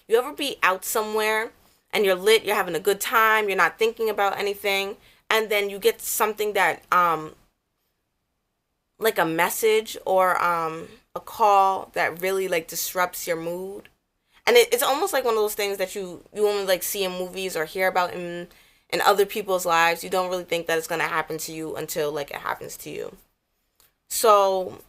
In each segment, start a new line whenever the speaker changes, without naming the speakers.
You ever be out somewhere and you're lit, you're having a good time, you're not thinking about anything, and then you get something that like a message or a call that really like disrupts your mood. And it's almost like one of those things that you only like see in movies or hear about in other people's lives. You don't really think that it's gonna happen to you until like it happens to you. So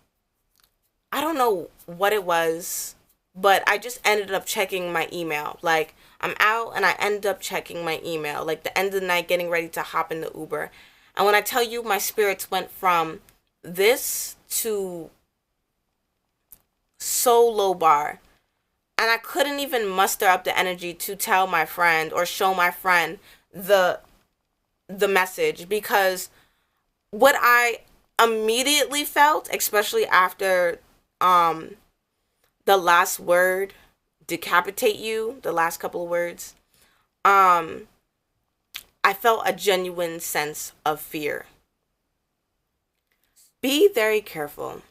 I don't know what it was, but I just ended up checking my email. Like, I'm out and I ended up checking my email, like the end of the night, getting ready to hop in the Uber. And when I tell you, my spirits went from this to so low bar. And I couldn't even muster up the energy to tell my friend or show my friend the message, because what I immediately felt, especially after the last word, decapitate you, the last couple of words, I felt a genuine sense of fear. Be very careful.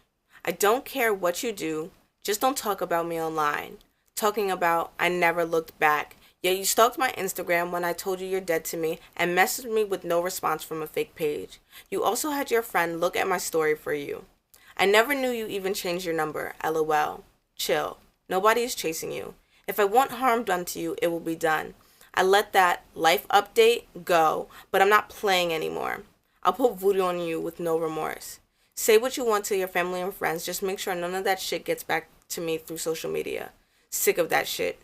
I don't care what you do, just don't talk about me online. Talking about I never looked back. Yet you stalked my Instagram when I told you you're dead to me and messaged me with no response from a fake page. You also had your friend look at my story for you. I never knew you even changed your number. LOL. Chill. Nobody is chasing you. If I want harm done to you, it will be done. I let that life update go, but I'm not playing anymore. I'll put voodoo on you with no remorse. Say what you want to your family and friends. Just make sure none of that shit gets back to me through social media. Sick of that shit.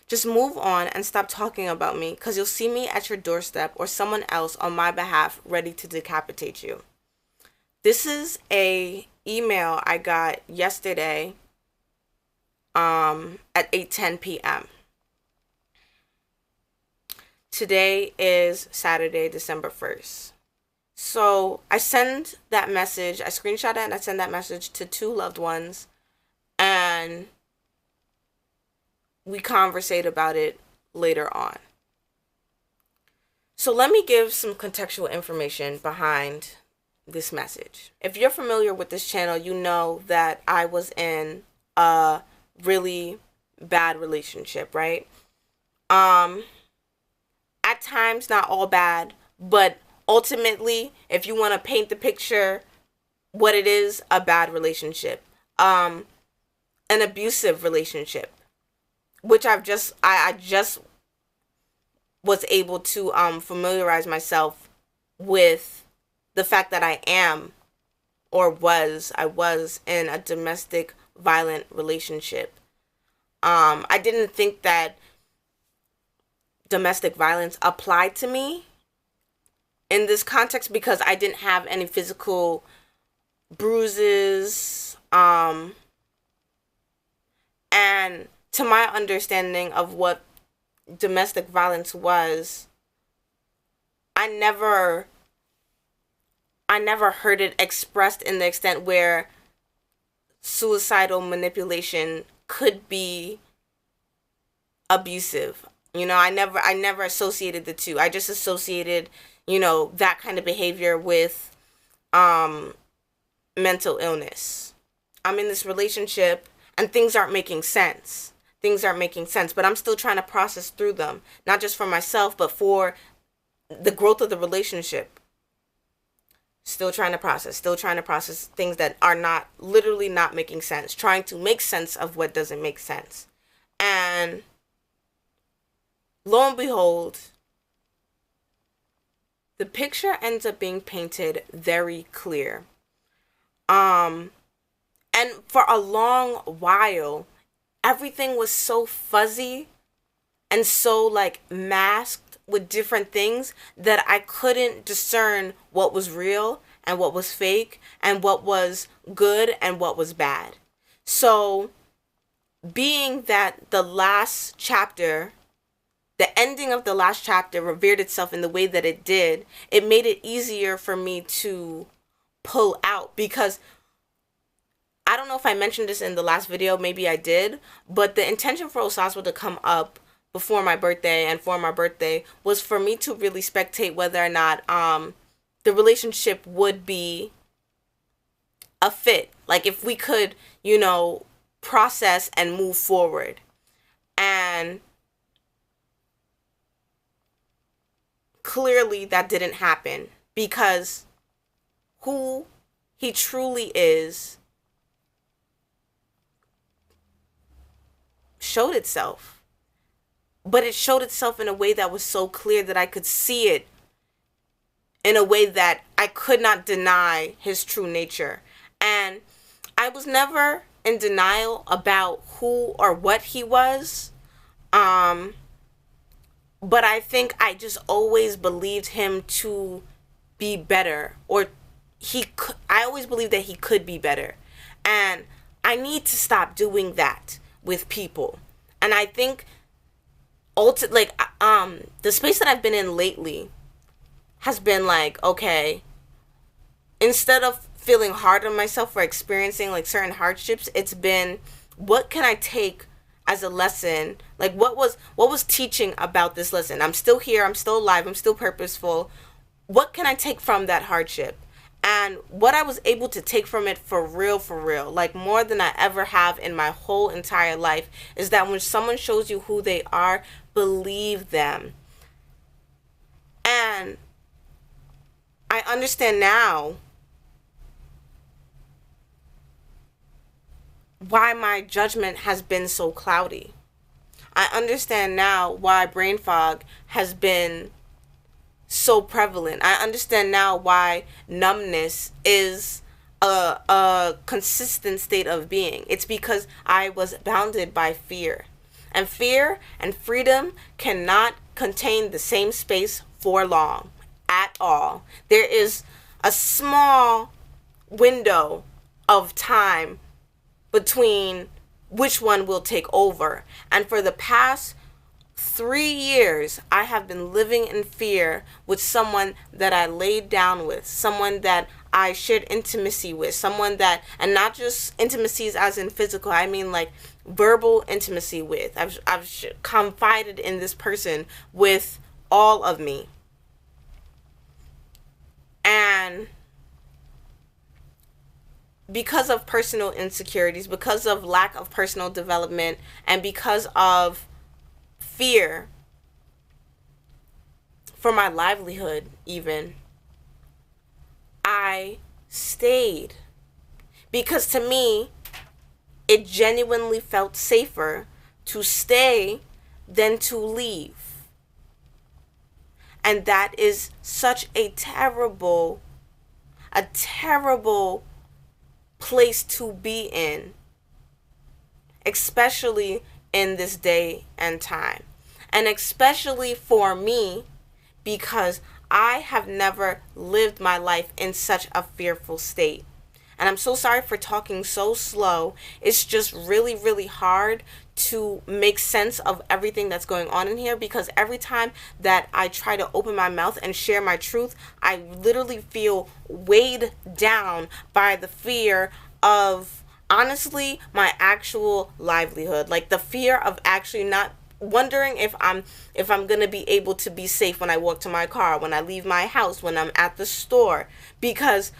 Just move on and stop talking about me, because you'll see me at your doorstep or someone else on my behalf ready to decapitate you. This is a email I got yesterday at 8:10 p.m. Today is Saturday, December 1st. So I send that message, I screenshot it and I send that message to two loved ones, and we conversate about it later on. So let me give some contextual information behind this message. If you're familiar with this channel, you know that I was in a really bad relationship, right? At times, not all bad, but ultimately, if you want to paint the picture, what it is, a bad relationship, an abusive relationship, which I just was able to familiarize myself with the fact that I was in a domestic violent relationship. I didn't think that domestic violence applied to me in this context because I didn't have any physical bruises, and to my understanding of what domestic violence was, I never heard it expressed in the extent where suicidal manipulation could be abusive. You know, I never associated the two. I just associated, that kind of behavior with mental illness. I'm in this relationship and things aren't making sense. But I'm still trying to process through them, not just for myself, but for the growth of the relationship. Still trying to process things that are literally not making sense, trying to make sense of what doesn't make sense. And lo and behold, the picture ends up being painted very clear. And for a long while, everything was so fuzzy and so like masked with different things that I couldn't discern what was real and what was fake and what was good and what was bad. So being that the ending of the last chapter revered itself in the way that it did, it made it easier for me to pull out, because I don't know if I mentioned this in the last video, maybe I did, but the intention for Osaswa to come up before my birthday and for my birthday was for me to really spectate whether or not the relationship would be a fit. Like if we could, process and move forward. And clearly that didn't happen, because who he truly is showed itself. But it showed itself in a way that was so clear that I could see it in a way that I could not deny his true nature. And I was never in denial about who or what he was. But I think I just always believed him to be better, or I always believed that he could be better. And I need to stop doing that with people. And I think the space that I've been in lately has been like, okay, instead of feeling hard on myself for experiencing like certain hardships, it's been, what can I take as a lesson? Like, what was teaching about this lesson? I'm still here, I'm still alive, I'm still purposeful. What can I take from that hardship? And what I was able to take from it for real, like more than I ever have in my whole entire life, is that when someone shows you who they are, believe them. And I understand now why my judgment has been so cloudy. I understand now why brain fog has been so prevalent. I understand now why numbness is a consistent state of being. It's because I was bounded by fear. And fear and freedom cannot contain the same space for long at all. There is a small window of time between which one will take over. And for the past 3 years, I have been living in fear with someone that I laid down with, someone that I shared intimacy with, someone that, and not just intimacies as in physical, I mean like verbal intimacy with. I've confided in this person with all of me. And because of personal insecurities, because of lack of personal development, and because of fear for my livelihood even, I stayed. Because to me, it genuinely felt safer to stay than to leave. And that is such a terrible place to be in, especially in this day and time. And especially for me, because I have never lived my life in such a fearful state. And I'm so sorry for talking so slow. It's just really hard to make sense of everything that's going on in here, because every time that I try to open my mouth and share my truth, I literally feel weighed down by the fear of, honestly, my actual livelihood. Like the fear of actually not wondering if I'm gonna be able to be safe when I walk to my car, when I leave my house, when I'm at the store. Because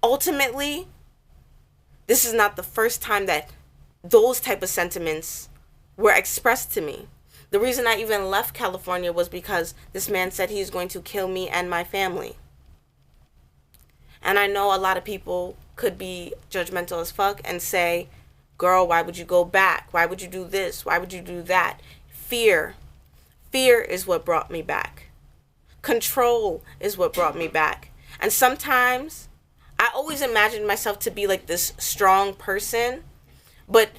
ultimately, this is not the first time that those type of sentiments were expressed to me. The reason I even left California was because this man said he's going to kill me and my family. And I know a lot of people could be judgmental as fuck and say, girl, why would you go back? Why would you do this? Why would you do that? Fear is what brought me back. Control is what brought me back. And sometimes I always imagined myself to be like this strong person, but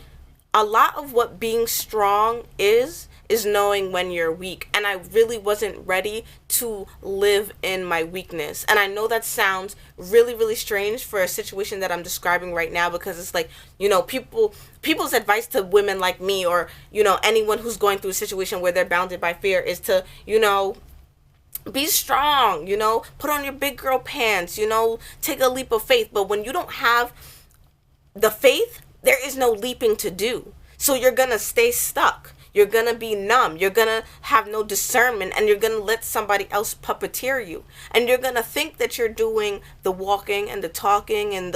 a lot of what being strong is knowing when you're weak. And I really wasn't ready to live in my weakness. And I know that sounds really strange for a situation that I'm describing right now, because it's like, you know, people's advice to women like me, or, you know, anyone who's going through a situation where they're bounded by fear, is to, you know, be strong, you know, put on your big girl pants, you know, take a leap of faith. But when you don't have the faith, there is no leaping to do. So you're gonna stay stuck. You're gonna be numb. You're gonna have no discernment, and you're gonna let somebody else puppeteer you. And you're gonna think that you're doing the walking and the talking and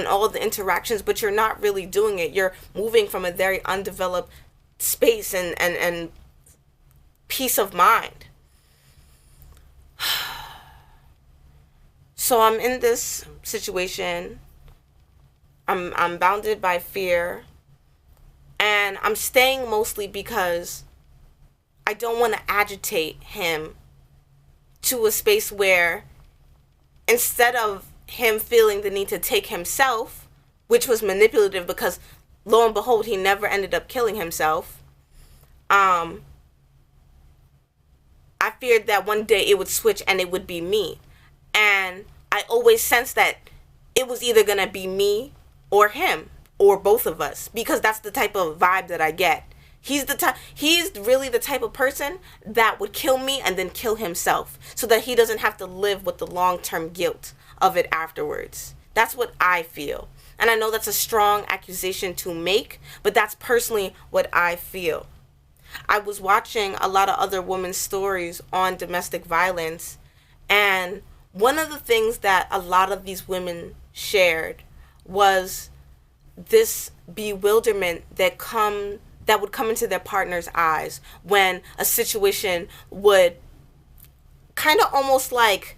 all the interactions, but you're not really doing it. You're moving from a very undeveloped space and peace of mind. So I'm in this situation. I'm bounded by fear, and I'm staying mostly because I don't want to agitate him to a space where, instead of him feeling the need to take himself, which was manipulative because lo and behold he never ended up killing himself, I feared that one day it would switch and it would be me. And I always sensed that it was either going to be me or him or both of us, because that's the type of vibe that I get. He's really the type of person that would kill me and then kill himself so that he doesn't have to live with the long-term guilt of it afterwards. That's what I feel. And I know that's a strong accusation to make, but that's personally what I feel. I was watching a lot of other women's stories on domestic violence, and one of the things that a lot of these women shared was this bewilderment that would come into their partner's eyes when a situation would kind of almost like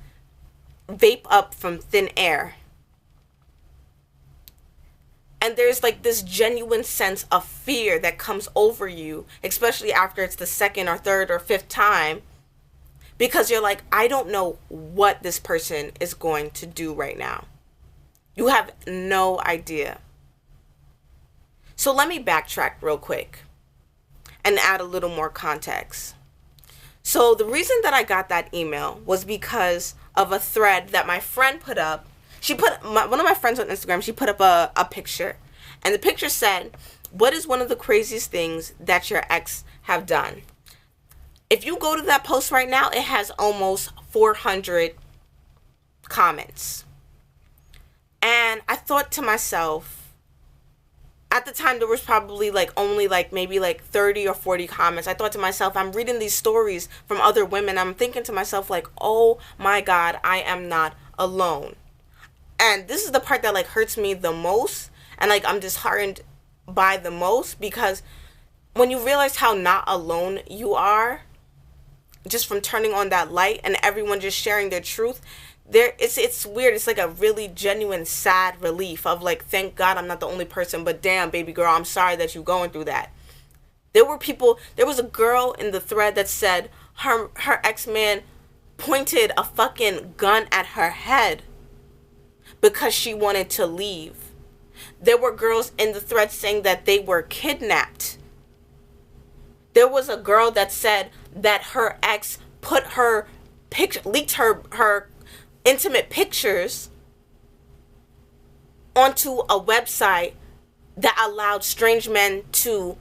vape up from thin air. And there's like this genuine sense of fear that comes over you, especially after it's the second or third or fifth time, because you're like, I don't know what this person is going to do right now. You have no idea. So let me backtrack real quick and add a little more context. So the reason that I got that email was because of a thread that my friend put up. One of my friends on Instagram, she put up a picture. And the picture said, what is one of the craziest things that your ex have done? If you go to that post right now, it has almost 400 comments. And I thought to myself, at the time, there was probably maybe 30 or 40 comments. I thought to myself, I'm reading these stories from other women. I'm thinking to myself, like, oh my God, I am not alone. And this is the part that hurts me the most, and I'm disheartened by the most, because when you realize how not alone you are, just from turning on that light and everyone just sharing their truth, it's weird. It's like a really genuine sad relief of thank God I'm not the only person, but damn, baby girl, I'm sorry that you're going through that. There was a girl in the thread that said her ex-man pointed a fucking gun at her head because she wanted to leave. There were girls in the thread saying that they were kidnapped. There was a girl that said that her ex leaked her intimate pictures onto a website that allowed strange men to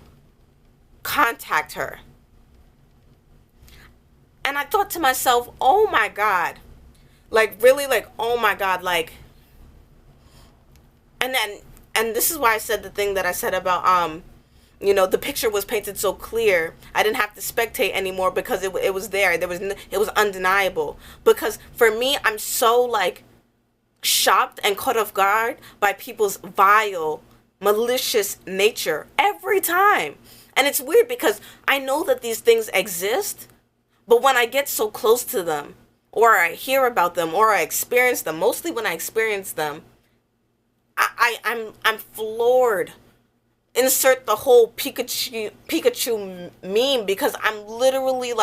contact her. And I thought to myself, oh my God, really, oh my God, and this is why I said the thing that I said about the picture was painted so clear. I didn't have to spectate anymore because it was there. It was undeniable. Because for me, I'm so shocked and caught off guard by people's vile, malicious nature every time. And it's weird because I know that these things exist, but when I get so close to them, or I hear about them, or I experience them, mostly when I experience them, I'm floored. Insert the whole Pikachu meme, because I'm literally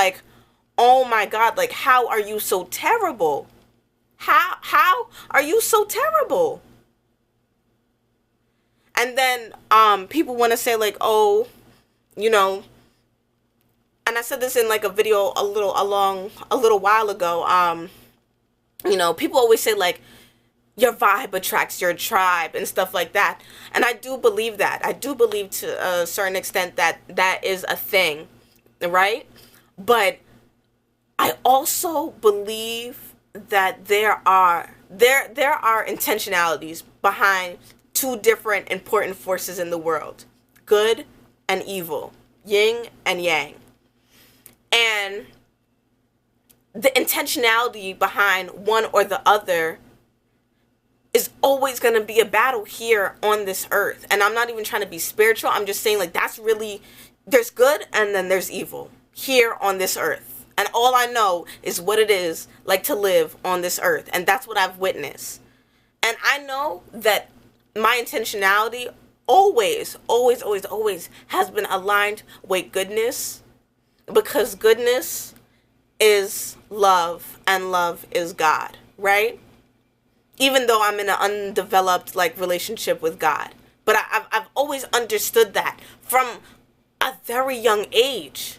oh my God, how are you so terrible? How are you so terrible? And then people want to say oh, and I said this in a video a little while ago. People always say your vibe attracts your tribe and stuff like that. And I do believe that. I do believe to a certain extent that that is a thing, right? But I also believe that there are intentionalities behind two different important forces in the world: good and evil, yin and yang. And the intentionality behind one or the other is always going to be a battle here on this earth. And I'm not even trying to be spiritual. I'm just saying that's really, there's good and then there's evil here on this earth. And all I know is what it is like to live on this earth. And that's what I've witnessed. And I know that my intentionality always, always, always, always has been aligned with goodness, because goodness is love and love is God, right? Even though I'm in an undeveloped like relationship with God. But I've always understood that from a very young age.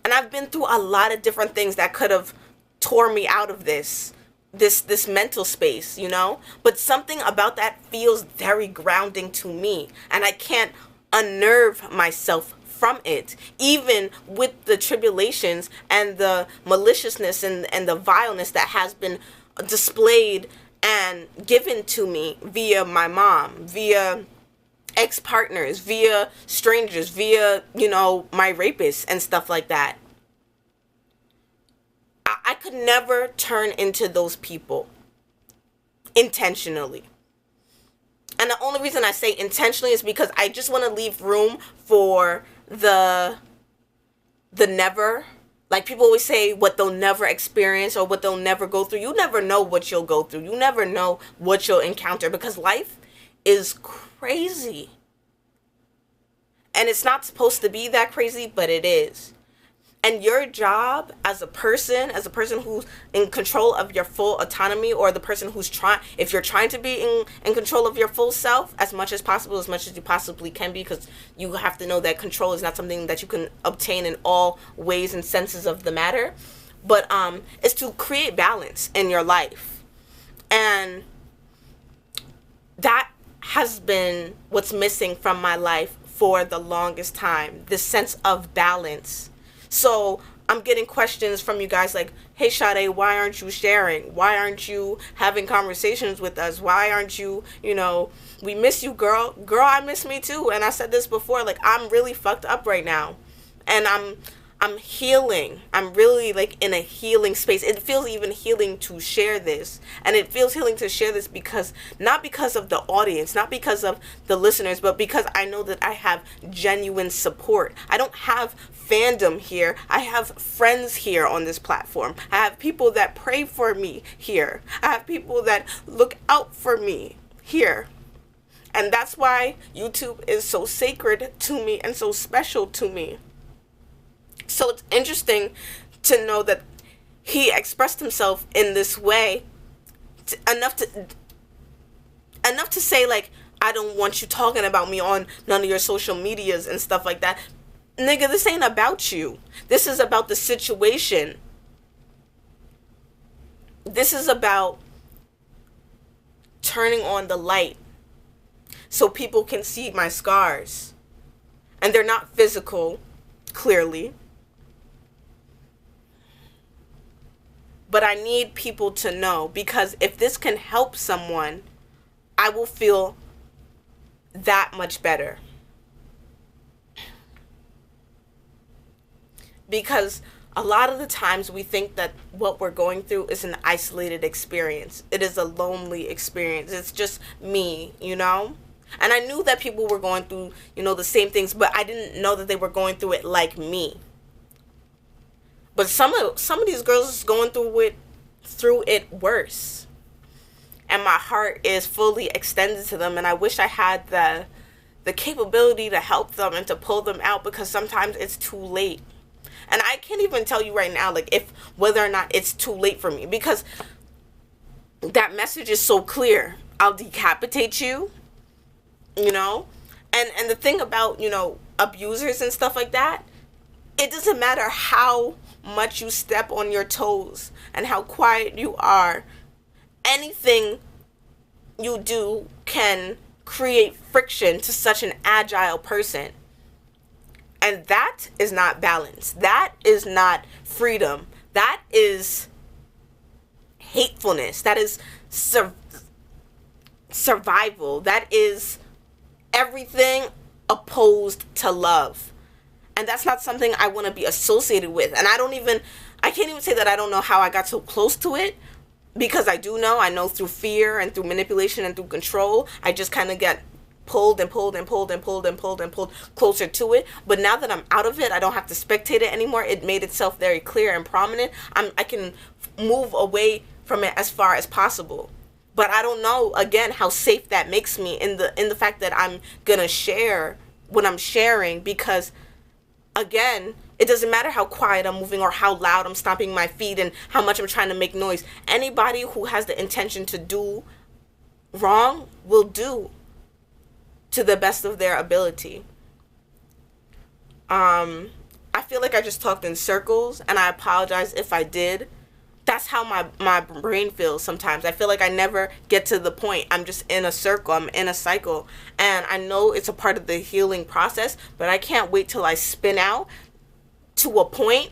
And I've been through a lot of different things that could have tore me out of this mental space, you know? But something about that feels very grounding to me. And I can't unnerve myself from it, even with the tribulations and the maliciousness and the vileness that has been displayed and given to me via my mom, via ex-partners, via strangers, via, you know, my rapists and stuff like that. I could never turn into those people intentionally. And the only reason I say intentionally is because I just want to leave room for the never. Like people always say what they'll never experience or what they'll never go through. You never know what you'll go through. You never know what you'll encounter, because life is crazy. And it's not supposed to be that crazy, but it is. And your job as a person who's in control of your full autonomy, or the person who's if you're trying to be in control of your full self as much as possible, as much as you possibly can be, because you have to know that control is not something that you can obtain in all ways and senses of the matter, but it's to create balance in your life. And that has been what's missing from my life for the longest time, this sense of balance. So I'm getting questions from you guys like, hey Sade, why aren't you sharing? Why aren't you having conversations with us? Why aren't you, we miss you, girl. Girl, I miss me too. And I said this before, like, I'm really fucked up right now. And I'm healing. I'm really like in a healing space. It feels even healing to share this. And it feels healing to share this because, not because of the audience, not because of the listeners, but because I know that I have genuine support. I don't have fandom here. I have friends here on this platform. I have people that pray for me here. I have people that look out for me here. And that's why YouTube is so sacred to me and so special to me. So it's interesting to know that he expressed himself in this way enough to say, like, I don't want you talking about me on none of your social medias and stuff like that. Nigga, this ain't about you. This is about the situation. This is about turning on the light so people can see my scars. And they're not physical, clearly. But I need people to know, because if this can help someone, I will feel that much better. Because a lot of the times we think that what we're going through is an isolated experience. It is a lonely experience. It's just me, And I knew that people were going through, the same things, but I didn't know that they were going through it like me. But some of these girls is going through it worse. And my heart is fully extended to them, and I wish I had the capability to help them and to pull them out, because sometimes it's too late. And I can't even tell you right now, like, whether or not it's too late for me, because that message is so clear. I'll decapitate you, And the thing about, abusers and stuff like that, it doesn't matter how much you step on your toes and how quiet you are. Anything you do can create friction to such an agile person. And that is not balance. That is not freedom. That is hatefulness. That is survival. That is everything opposed to love. And that's not something I want to be associated with. And I can't even say that I don't know how I got so close to it, because I do know. I know through fear and through manipulation and through control. I just kind of get pulled and pulled and pulled and pulled and pulled and pulled closer to it. But now that I'm out of it, I don't have to spectate it anymore. It made itself very clear and prominent. I can move away from it as far as possible. But I don't know, again, how safe that makes me in the fact that I'm gonna share what I'm sharing, because again, it doesn't matter how quiet I'm moving or how loud I'm stomping my feet and how much I'm trying to make noise. Anybody who has the intention to do wrong will do to the best of their ability. I feel like I just talked in circles, and I apologize if I did. That's how my brain feels sometimes. I feel like I never get to the point. I'm just in a circle. I'm in a cycle. And I know it's a part of the healing process, but I can't wait till I spin out to a point,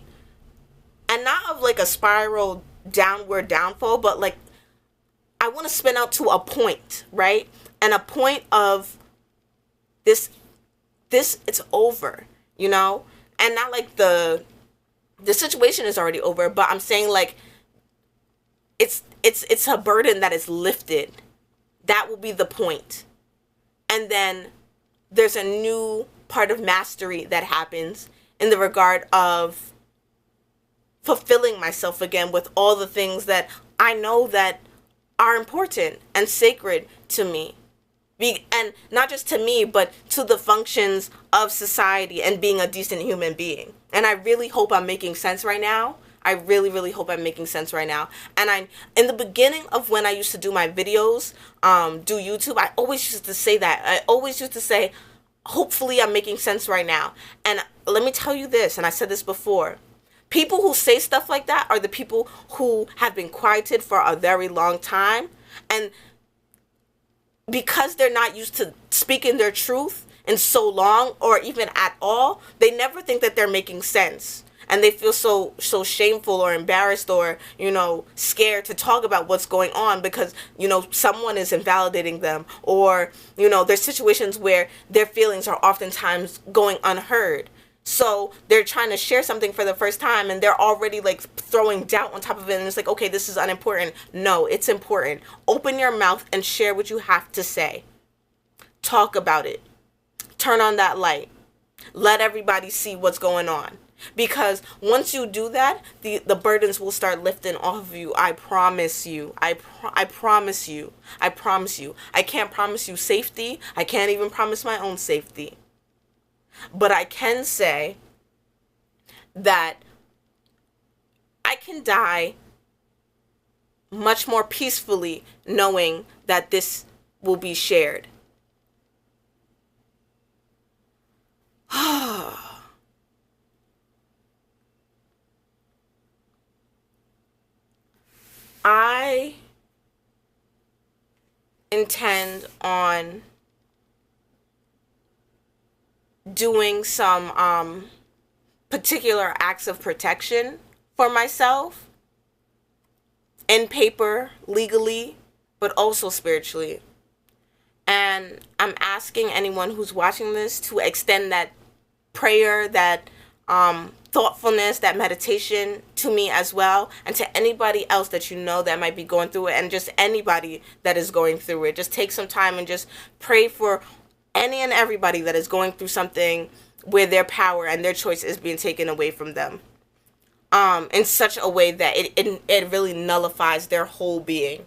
and not of like a spiral downward downfall, but like I want to spin out to a point, right? And a point of this it's over, you know? And not like the situation is already over, but I'm saying like it's a burden that is lifted. That will be the point. And then there's a new part of mastery that happens in the regard of fulfilling myself again with all the things that I know that are important and sacred to me. And not just to me, but to the functions of society and being a decent human being. And I really hope I'm making sense right now. I really, really hope I'm making sense right now. And in the beginning of when I used to do my videos, do YouTube, I always used to say that. I always used to say, hopefully I'm making sense right now. And let me tell you this, and I said this before, people who say stuff like that are the people who have been quieted for a very long time. And because they're not used to speaking their truth in so long, or even at all, they never think that they're making sense. And they feel so shameful or embarrassed or, scared to talk about what's going on because, someone is invalidating them, or, there's situations where their feelings are oftentimes going unheard. So they're trying to share something for the first time and they're already like throwing doubt on top of it. And it's like, okay, this is unimportant. No, it's important. Open your mouth and share what you have to say. Talk about it. Turn on that light. Let everybody see what's going on. Because once you do that, the burdens will start lifting off of you. I promise you. I promise you. I promise you. I can't promise you safety. I can't even promise my own safety. But I can say that I can die much more peacefully knowing that this will be shared. I intend on doing some particular acts of protection for myself in paper, legally, but also spiritually. And I'm asking anyone who's watching this to extend that prayer, that thoughtfulness, that meditation to me as well, and to anybody else that that might be going through it, and just anybody that is going through it. Just take some time and just pray for any and everybody that is going through something where their power and their choice is being taken away from them in such a way that it really nullifies their whole being.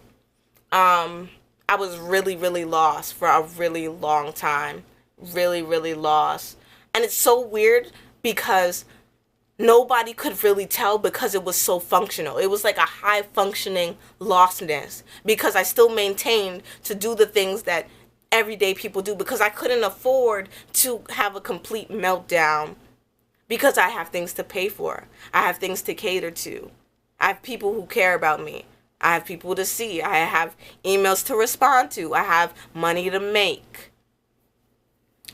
I was really, really lost for a really long time. Really, really lost. And it's so weird because nobody could really tell because it was so functional. It was like a high functioning lostness because I still maintained to do the things that everyday people do because I couldn't afford to have a complete meltdown because I have things to pay for. I have things to cater to. I have people who care about me. I have people to see. I have emails to respond to. I have money to make.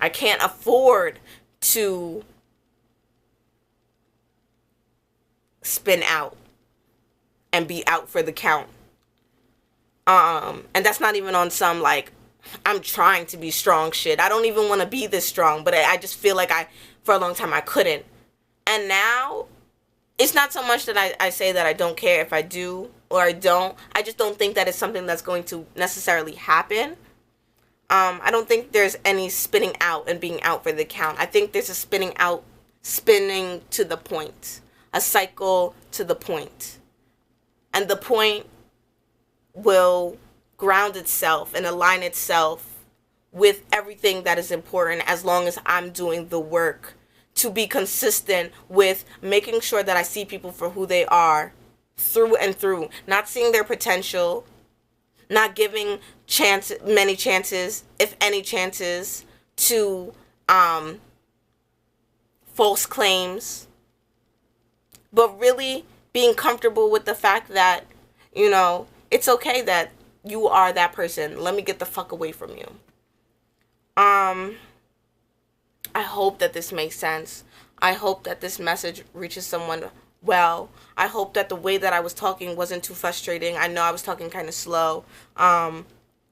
I can't afford to spin out and be out for the count. And that's not even on some like I'm trying to be strong shit. I don't even want to be this strong, but I just feel like for a long time I couldn't. And now it's not so much that I say that I don't care if I do or I don't. I just don't think that it's something that's going to necessarily happen. I don't think there's any spinning out and being out for the count. I think there's a spinning out, spinning to the point, a cycle to the point. And the point will ground itself and align itself with everything that is important, as long as I'm doing the work to be consistent with making sure that I see people for who they are through and through, not seeing their potential, not giving many chances, if any chances, to false claims, but really being comfortable with the fact that, it's okay that you are that person. Let me get the fuck away from you. I hope that this makes sense. I hope that this message reaches someone well. I hope that the way that I was talking wasn't too frustrating. I know I was talking kind of slow.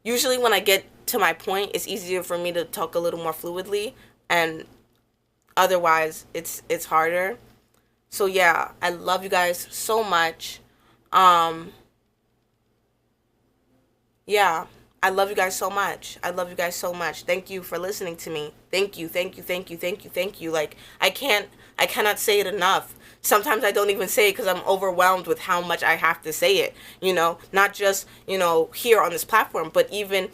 Usually when I get to my point, it's easier for me to talk a little more fluidly, and otherwise it's harder. So yeah, I love you guys so much. Yeah, I love you guys so much. I love you guys so much. Thank you for listening to me. Thank you, thank you, thank you, thank you, thank you. Like, I cannot say it enough. Sometimes I don't even say it because I'm overwhelmed with how much I have to say it. Not just, here on this platform, but even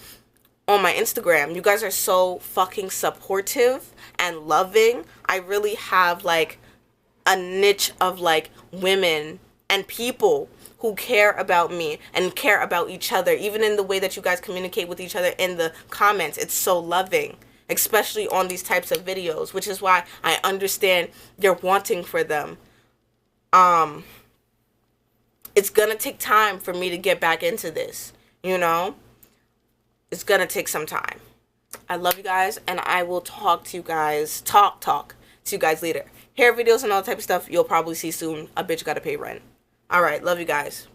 on my Instagram. You guys are so fucking supportive and loving. I really have, like, a niche of, like, women and people who care about me and care about each other, even in the way that you guys communicate with each other in the comments. It's so loving, especially on these types of videos, which is why I understand your wanting for them. It's gonna take time for me to get back into this, It's gonna take some time. I love you guys, and I will talk to you guys later. Hair videos and all that type of stuff you'll probably see soon. A bitch gotta pay rent. All right, love you guys.